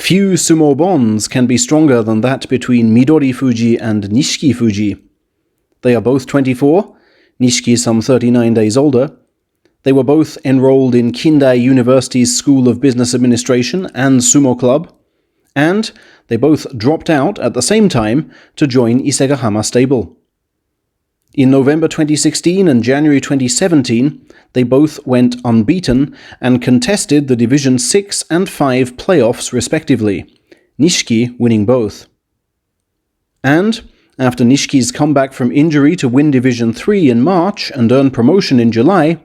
Few sumo bonds can be stronger than that between Midorifuji and Nishikifuji. They are both 24, Nishiki some 39 days older. They were both enrolled in Kindai University's School of Business Administration and Sumo Club, and they both dropped out at the same time to join伊勢ケ濱stable. In November 2016 and January 2017, they both went unbeaten and contested the Division 6 and 5 playoffs respectively, Nishiki winning both. And, after Nishiki's comeback from injury to win Division 3 in March and earn promotion in July,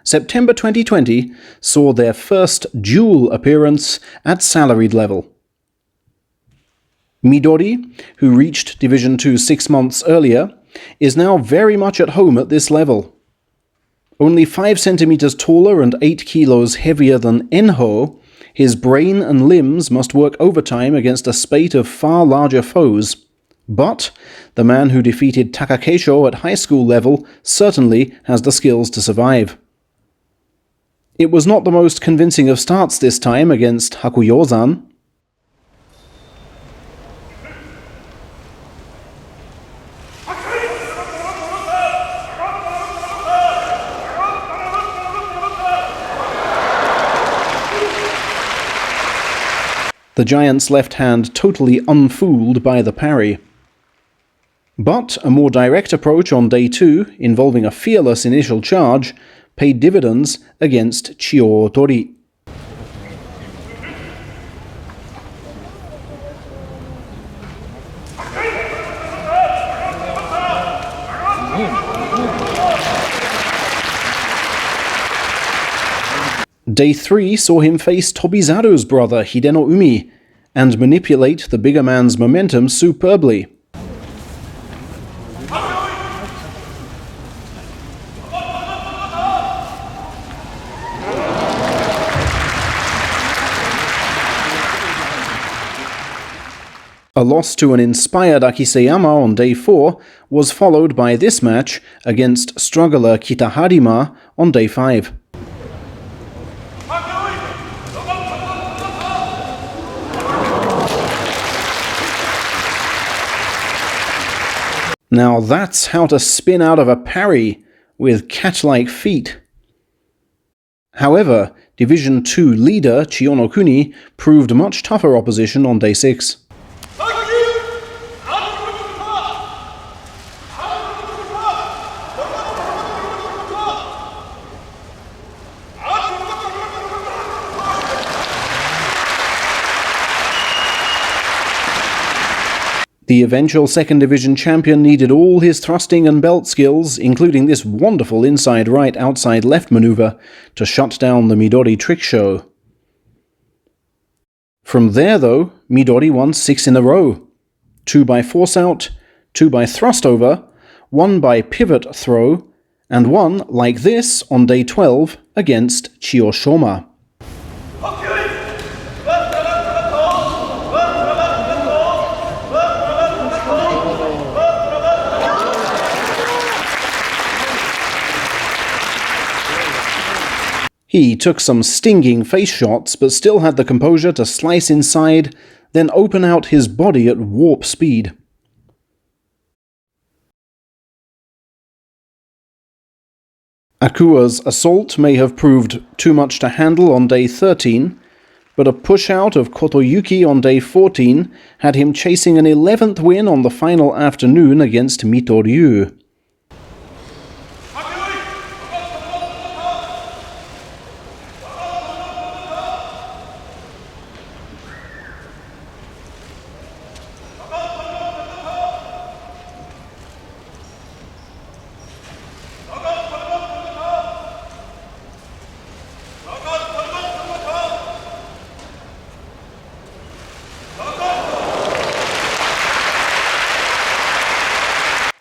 September 2020 saw their first dual appearance at salaried level. Midori, who reached Division 2 6 months earlier, is now very much at home at this level. Only 5 centimeters taller and 8 kilos heavier than Enho, his brain and limbs must work overtime against a spate of far larger foes. But the man who defeated Takakeisho at high school level certainly has the skills to survive. It was not the most convincing of starts this time against Hakuyozan. The giant's left hand totally unfooled by the parry. But a more direct approach on day 2, involving a fearless initial charge, paid dividends against Chiyo Tori. Day 3 saw him face Tobizaru's brother Hideno Umi, and manipulate the bigger man's momentum superbly. A loss to an inspired Akiseyama on day 4 was followed by this match against struggler Kitaharima on day 5. Now that's how to spin out of a parry with cat-like feet. However, Division 2 leader Chiyonokuni proved much tougher opposition on day 6. The eventual 2nd Division champion needed all his thrusting and belt skills, including this wonderful inside right outside left maneuver, to shut down the Midori trick show. From there though, Midori won 6 in a row. 2 by force out, 2 by thrust over, 1 by pivot throw, and 1 like this on day 12 against Chiyoshoma. He took some stinging face shots, but still had the composure to slice inside, then open out his body at warp speed. Akua's assault may have proved too much to handle on day 13, but a push-out of Kotoyuki on day 14 had him chasing an 11th win on the final afternoon against Mitoryu.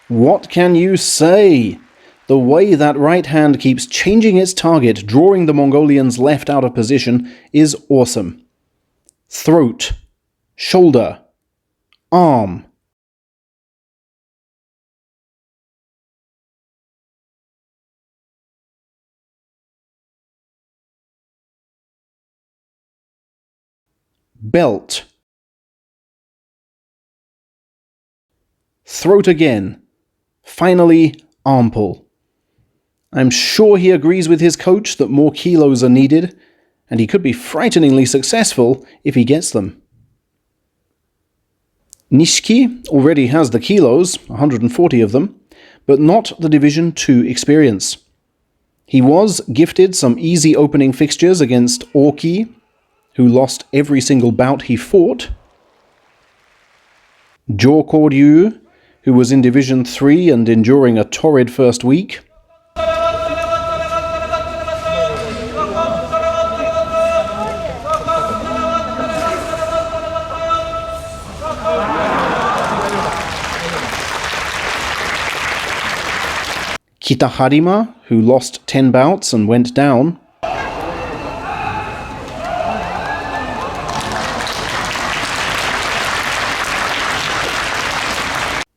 What can you say? The way that right hand keeps changing its target, drawing the Mongolian's left out of position, is awesome. Throat, shoulder, arm. belt. Throat again. Finally, arm pull. I'm sure he agrees with his coach that more kilos are needed, and he could be frighteningly successful if he gets them. Nishiki already has the kilos, 140 of them, but not the Division 2 experience. He was gifted some easy opening fixtures against Orki, who lost every single bout he fought, Jo Koryu, who was in Division 3 and enduring a torrid first week, Kitaharima, who lost 10 bouts and went down,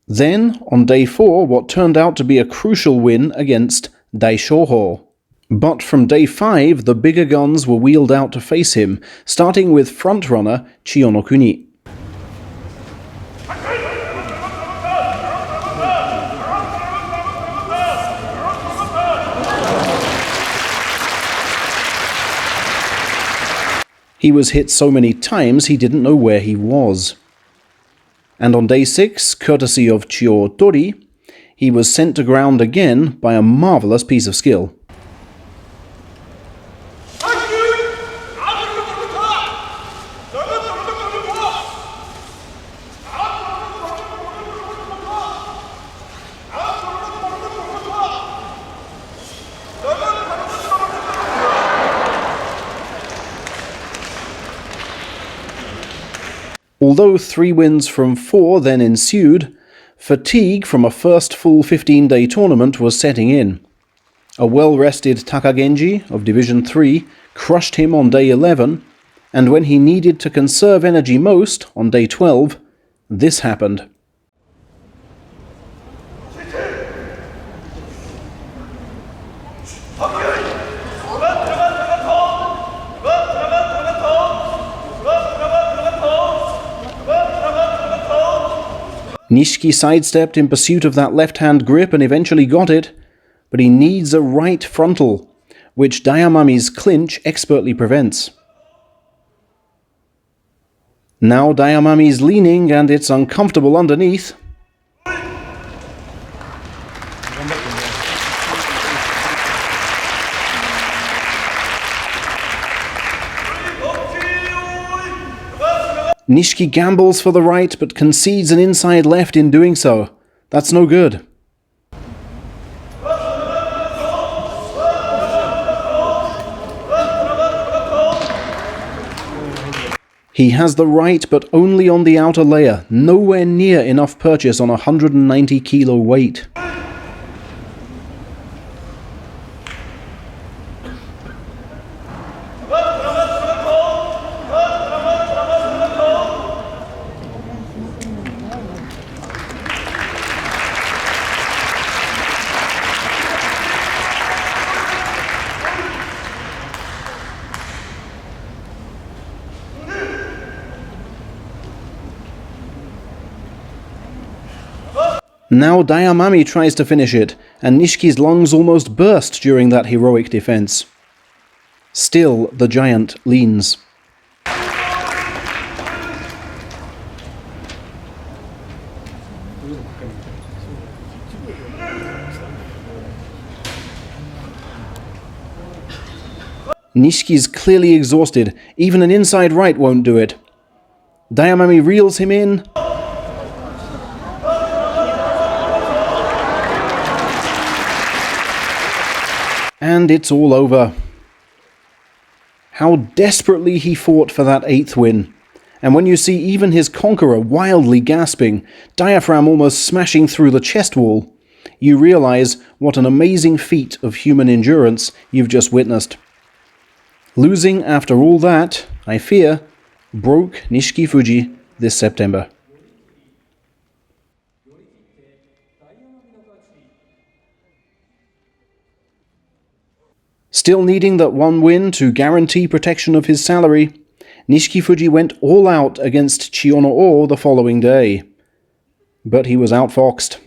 then, on day 4, what turned out to be a crucial win against Daishoho. But from day 5, the bigger guns were wheeled out to face him, starting with frontrunner Chiyonokuni. He was hit so many times he didn't know where he was. And on day 6, courtesy of Chiyotori, he was sent to ground again by a marvelous piece of skill. Although 3 wins from 4 then ensued, fatigue from a first full 15-day tournament was setting in. A well-rested Takagenji of Division 3 crushed him on day 11, and when he needed to conserve energy most, on day 12, this happened. Nishiki sidestepped in pursuit of that left-hand grip and eventually got it, but he needs a right frontal, which Dayamami's clinch expertly prevents. Now Dayamami's leaning and it's uncomfortable underneath. Nishiki gambles for the right, but concedes an inside left in doing so. That's no good. He has the right, but only on the outer layer, nowhere near enough purchase on a 190 kilo weight. Now Dayamami tries to finish it, and Nishiki's lungs almost burst during that heroic defense. Still, the giant leans. Nishiki's clearly exhausted. Even an inside right won't do it. Dayamami reels him in. And it's all over. How desperately he fought for that 8th win. And when you see even his conqueror wildly gasping, diaphragm almost smashing through the chest wall, you realize what an amazing feat of human endurance you've just witnessed. Losing after all that, I fear, broke Nishikifuji this September. Still needing that one win to guarantee protection of his salary, Nishikifuji went all out against Chiyono-o the following day, but he was outfoxed.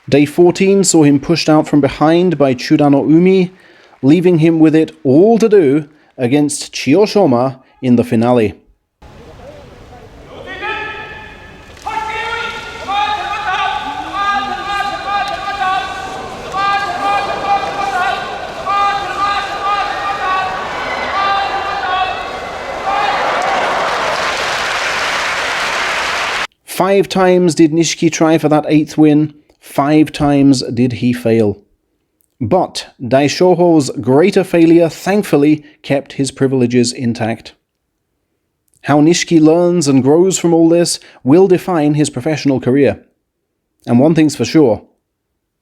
Day 14 saw him pushed out from behind by Chudano Umi, leaving him with it all to do against Chiyoshoma in the finale. Five times did Nishiki try for that 8th win. 5 times did he fail. But Daishoho's greater failure thankfully kept his privileges intact. How Nishiki learns and grows from all this will define his professional career. And one thing's for sure,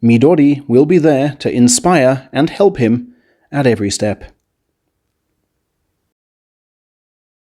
Midori will be there to inspire and help him at every step.